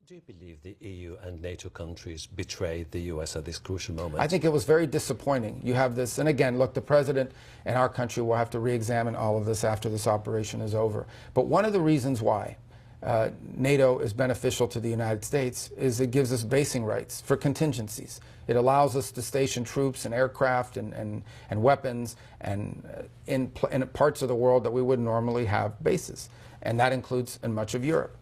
Do you believe the EU and NATO countries betrayed the US at this crucial moment? I think it was very disappointing. You have this, and again, look, the president and our country will have to re-examine all of this after this operation is over. But one of the reasons why NATO is beneficial to the United States is it gives us basing rights for contingencies. It allows us to station troops and aircraft and weapons in parts of the world that we would normally have bases. And that includes in much of Europe.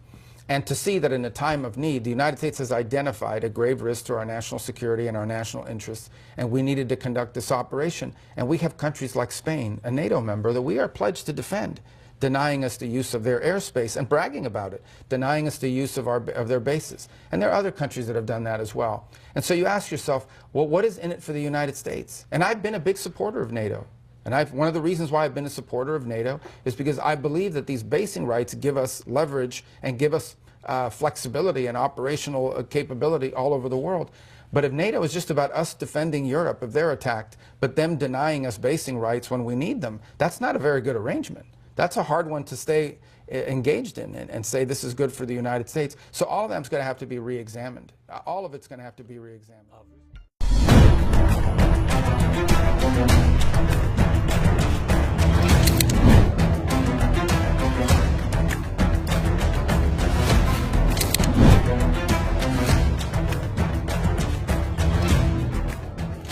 And to see that in a time of need, the United States has identified a grave risk to our national security and our national interests, and we needed to conduct this operation. And we have countries like Spain, a NATO member, that we are pledged to defend, denying us the use of their airspace and bragging about it, denying us the use of their bases. And there are other countries that have done that as well. And so you ask yourself, well, what is in it for the United States? And I've been a big supporter of NATO. And one of the reasons why I've been a supporter of NATO is because I believe that these basing rights give us leverage and give us flexibility and operational capability all over the world. But if NATO is just about us defending Europe if they're attacked, but them denying us basing rights when we need them, that's not a very good arrangement. That's a hard one to stay engaged in and say this is good for the United States. So all of that's going to have to be re-examined. All of it's going to have to be re-examined.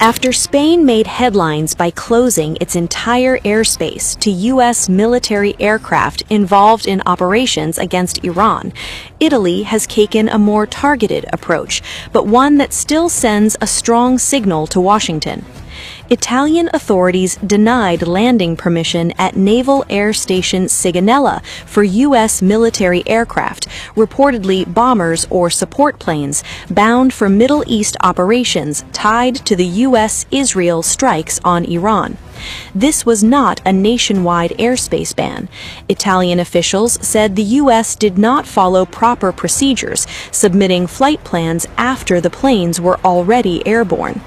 After Spain made headlines by closing its entire airspace to U.S. military aircraft involved in operations against Iran, Italy has taken a more targeted approach, but one that still sends a strong signal to Washington. Italian authorities denied landing permission at Naval Air Station Sigonella for U.S. military aircraft, reportedly bombers or support planes, bound for Middle East operations tied to the U.S.-Israel strikes on Iran. This was not a nationwide airspace ban. Italian officials said the U.S. did not follow proper procedures, submitting flight plans after the planes were already airborne.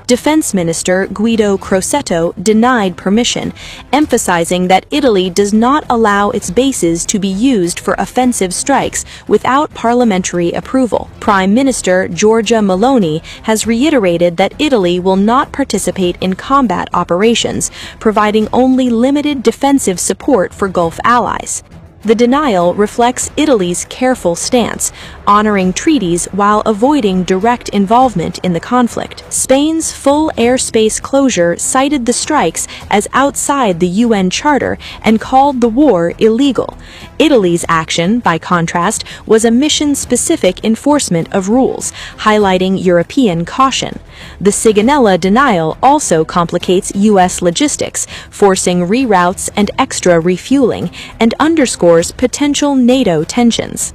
Defense Minister Guido Crosetto denied permission, emphasizing that Italy does not allow its bases to be used for offensive strikes without parliamentary approval. Prime Minister Giorgia Meloni has reiterated that Italy will not participate in combat operations, providing only limited defensive support for Gulf allies. The denial reflects Italy's careful stance, honoring treaties while avoiding direct involvement in the conflict. Spain's full airspace closure cited the strikes as outside the UN Charter and called the war illegal. Italy's action, by contrast, was a mission-specific enforcement of rules, highlighting European caution. The Sigonella denial also complicates U.S. logistics, forcing reroutes and extra refueling, and underscores potential NATO tensions.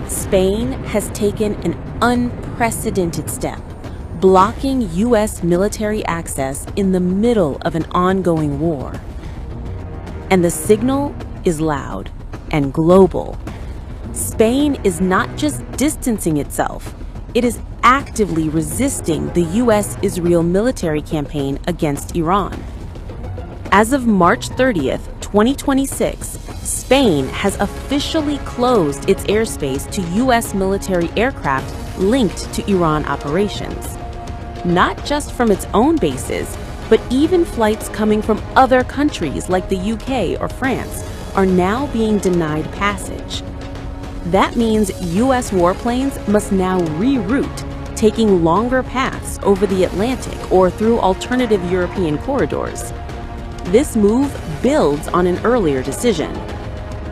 Spain has taken an unprecedented step, blocking U.S. military access in the middle of an ongoing war. And the signal is loud and global. Spain is not just distancing itself, it is actively resisting the U.S.-Israel military campaign against Iran. As of March 30th, 2026, Spain has officially closed its airspace to U.S. military aircraft linked to Iran operations. Not just from its own bases, but even flights coming from other countries like the UK or France are now being denied passage. That means U.S. warplanes must now reroute, taking longer paths over the Atlantic or through alternative European corridors. This move builds on an earlier decision.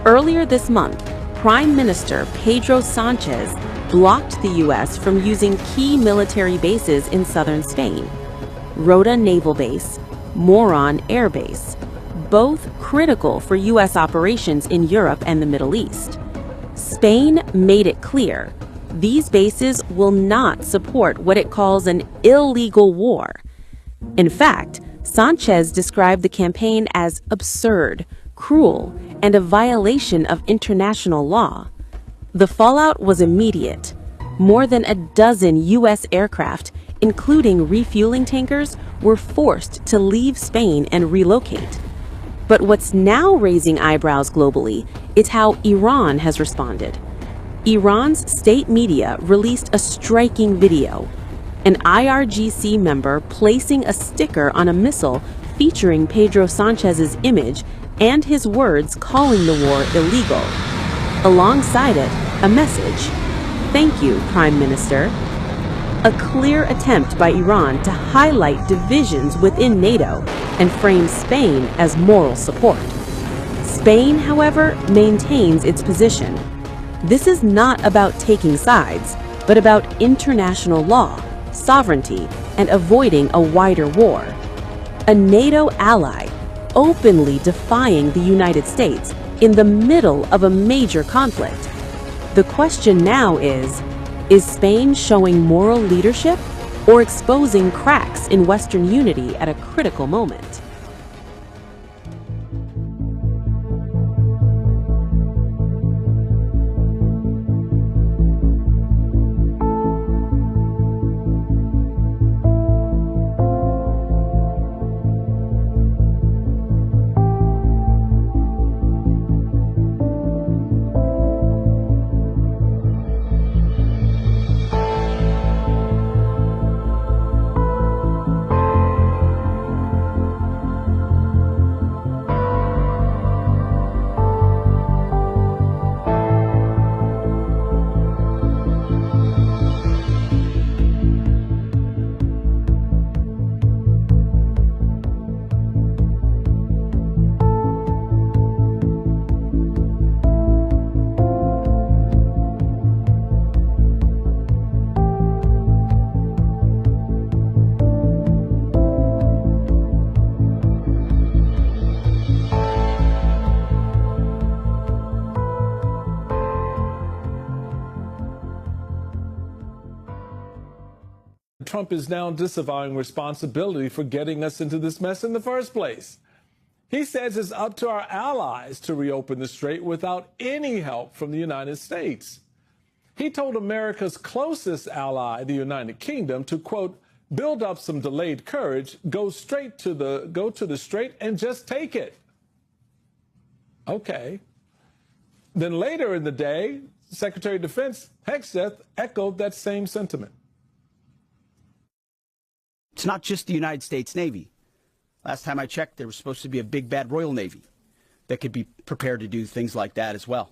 Earlier this month, Prime Minister Pedro Sanchez blocked the U.S. from using key military bases in southern Spain: Rota Naval Base, Moron Air Base, both critical for U.S. operations in Europe and the Middle East. Spain made it clear these bases will not support what it calls an illegal war. In fact, Sanchez described the campaign as absurd, cruel, and a violation of international law. The fallout was immediate. More than a dozen U.S. aircraft, including refueling tankers, were forced to leave Spain and relocate. But what's now raising eyebrows globally is how Iran has responded. Iran's state media released a striking video, an IRGC member placing a sticker on a missile featuring Pedro Sanchez's image and his words calling the war illegal. Alongside it, a message: "Thank you, Prime Minister." A clear attempt by Iran to highlight divisions within NATO and frame Spain as moral support. Spain, however, maintains its position. This is not about taking sides, but about international law, sovereignty, and avoiding a wider war. A NATO ally openly defying the United States in the middle of a major conflict. The question now is Spain showing moral leadership or exposing cracks in Western unity at a critical moment? Trump is now disavowing responsibility for getting us into this mess in the first place. He says it's up to our allies to reopen the strait without any help from the United States. He told America's closest ally, the United Kingdom, to, quote, build up some delayed courage, go to the strait and just take it. Okay. Then later in the day, Secretary of Defense Hegseth echoed that same sentiment. It's not just the United States Navy. Last time I checked, there was supposed to be a big bad Royal Navy that could be prepared to do things like that as well.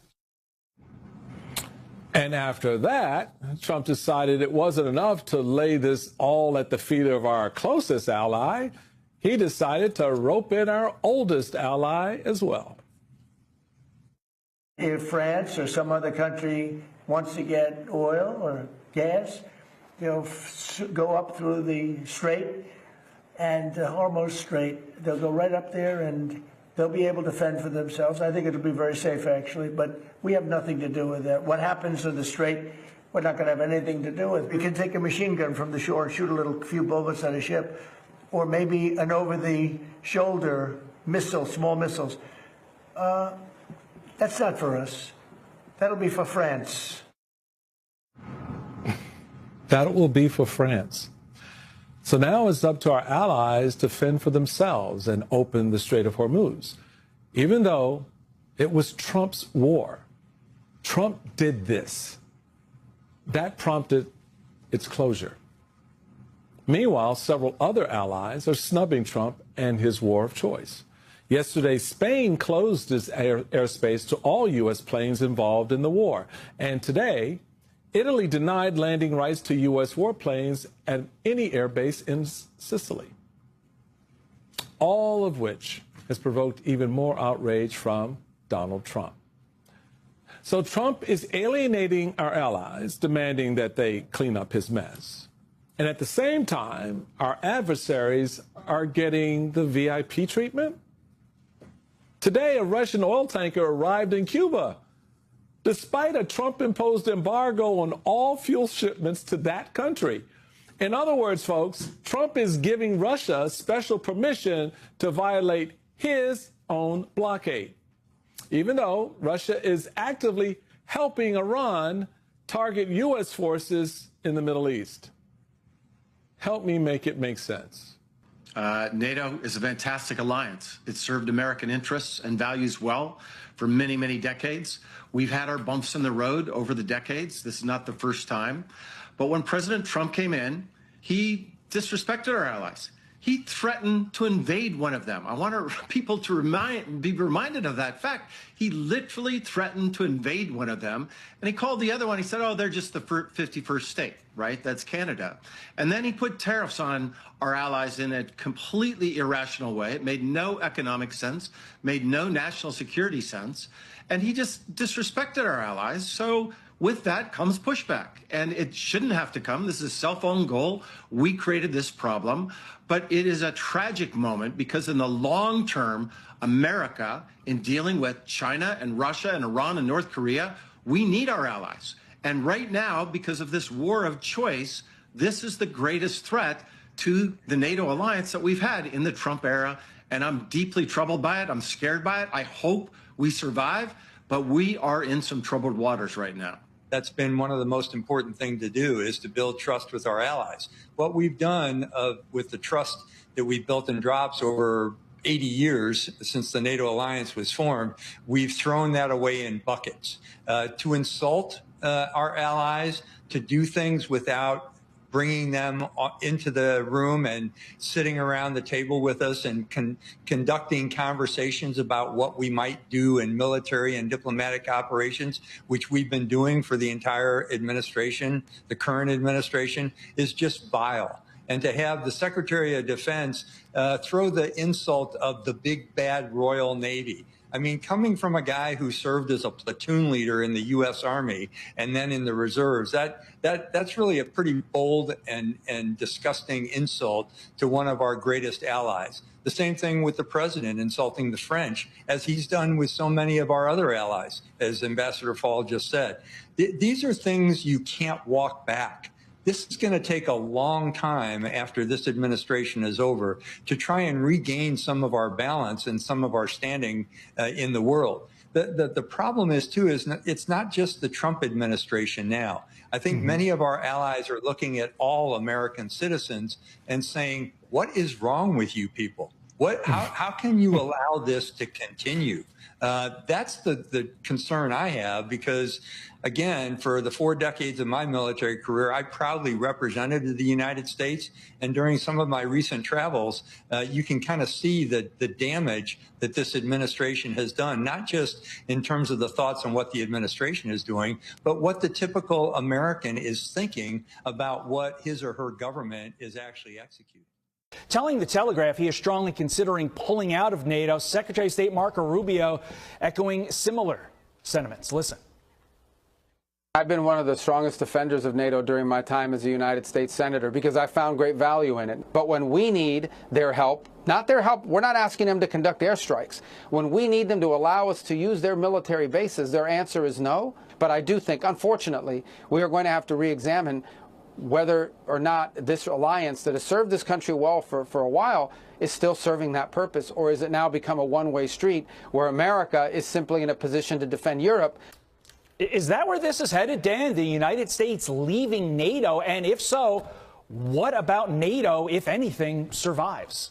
And after that, Trump decided it wasn't enough to lay this all at the feet of our closest ally. He decided to rope in our oldest ally as well. If France or some other country wants to get oil or gas, they'll go up through the strait and the Hormuz Strait. They'll go right up there and they'll be able to fend for themselves. I think it'll be very safe, actually, but we have nothing to do with that. What happens in the strait, we're not going to have anything to do with. We can take a machine gun from the shore and shoot a few bullets at a ship, or maybe an over-the-shoulder missile, small missiles. That's not for us. That'll be for France. That will be for France. So now it's up to our allies to fend for themselves and open the Strait of Hormuz, even though it was Trump's war. Trump did this. That prompted its closure. Meanwhile, several other allies are snubbing Trump and his war of choice. Yesterday, Spain closed its airspace to all U.S. planes involved in the war. And today, Italy denied landing rights to U.S. warplanes at any airbase in Sicily. All of which has provoked even more outrage from Donald Trump. So Trump is alienating our allies, demanding that they clean up his mess. And at the same time, our adversaries are getting the VIP treatment. Today, a Russian oil tanker arrived in Cuba, despite a Trump-imposed embargo on all fuel shipments to that country. In other words, folks, Trump is giving Russia special permission to violate his own blockade, even though Russia is actively helping Iran target U.S. forces in the Middle East. Help me make it make sense. NATO is a fantastic alliance. It's served American interests and values well for many, many decades. We've had our bumps in the road over the decades. This is not the first time. But when President Trump came in, he disrespected our allies. He threatened to invade one of them. I want people to be reminded of that fact. He literally threatened to invade one of them, and he called the other one. He said, oh, they're just the 51st state, right? That's Canada. And then he put tariffs on our allies in a completely irrational way. It made no economic sense, made no national security sense, and he just disrespected our allies. So with that comes pushback, and it shouldn't have to come. This is a self-owned goal. We created this problem, but it is a tragic moment because in the long term, America, in dealing with China and Russia and Iran and North Korea, we need our allies. And right now, because of this war of choice, this is the greatest threat to the NATO alliance that we've had in the Trump era, and I'm deeply troubled by it. I'm scared by it. I hope we survive, but we are in some troubled waters right now. That's been one of the most important things to do, is to build trust with our allies. What we've done with the trust that we built in drops over 80 years since the NATO alliance was formed, we've thrown that away in buckets. To insult our allies, to do things without bringing them into the room and sitting around the table with us and conducting conversations about what we might do in military and diplomatic operations, which we've been doing for the entire administration, the current administration, is just vile. And to have the Secretary of Defense throw the insult of the big bad Royal Navy. I mean, coming from a guy who served as a platoon leader in the U.S. Army and then in the reserves, that's really a pretty bold and disgusting insult to one of our greatest allies. The same thing with the president insulting the French, as he's done with so many of our other allies, as Ambassador Fall just said. These are things you can't walk back. This is going to take a long time after this administration is over to try and regain some of our balance and some of our standing in the world. The problem is, too, it's not just the Trump administration now. I think many of our allies are looking at all American citizens and saying, what is wrong with you people? How can you allow this to continue? That's the concern I have, because, again, for the 4 decades of my military career, I proudly represented the United States. And during some of my recent travels, you can kind of see the damage that this administration has done, not just in terms of the thoughts on what the administration is doing, but what the typical American is thinking about what his or her government is actually executing. Telling The Telegraph he is strongly considering pulling out of NATO, Secretary of State Marco Rubio echoing similar sentiments. Listen. I've been one of the strongest defenders of NATO during my time as a United States Senator because I found great value in it. But when we need their help, not their help, we're not asking them to conduct airstrikes. When we need them to allow us to use their military bases, their answer is no. But I do think, unfortunately, we are going to have to re-examine whether or not this alliance that has served this country well for a while is still serving that purpose, or is it now become a one-way street where America is simply in a position to defend Europe? Is that where this is headed, Dan? The United States leaving NATO? And if so, what about NATO, if anything, survives?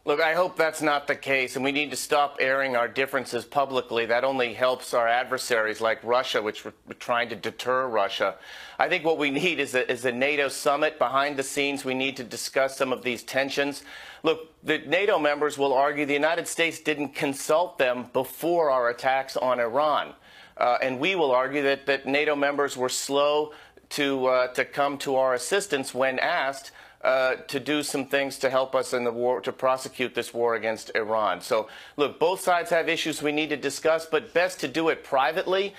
Look, I hope that's not the case, and we need to stop airing our differences publicly. That only helps our adversaries like Russia, which we're trying to deter Russia. I think what we need is a NATO summit behind the scenes. We need to discuss some of these tensions. Look, the NATO members will argue the United States didn't consult them before our attacks on Iran. And we will argue that NATO members were slow to come to our assistance when asked to do some things to help us in the war, to prosecute this war against Iran. So, look, both sides have issues we need to discuss, but best to do it privately.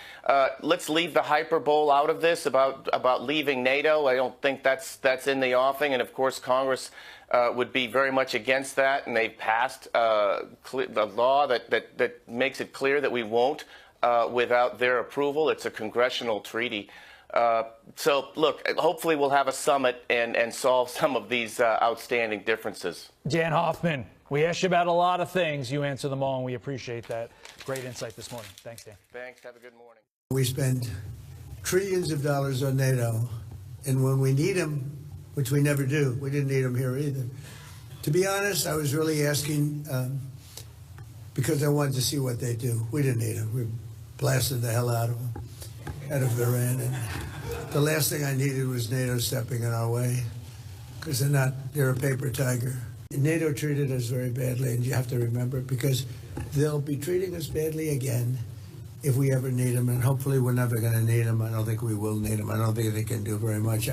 Let's leave the hyperbole out of this about leaving NATO. I don't think that's in the offing, and of course Congress would be very much against that, and they've passed a law that makes it clear that we won't without their approval. It's a congressional treaty. So, look, hopefully we'll have a summit and solve some of these outstanding differences. Dan Hoffman, we asked you about a lot of things. You answer them all, and we appreciate that. Great insight this morning. Thanks, Dan. Thanks. Have a good morning. We spend trillions of dollars on NATO, and when we need them, which we never do. We didn't need them here either. To be honest, I was really asking because I wanted to see what they do. We didn't need them. We blasted the hell out of them, out of Iran. And the last thing I needed was NATO stepping in our way, because they're a paper tiger. NATO treated us very badly, and you have to remember it, because they'll be treating us badly again if we ever need them, and hopefully we're never going to need them. I don't think we will need them. I don't think they can do very much.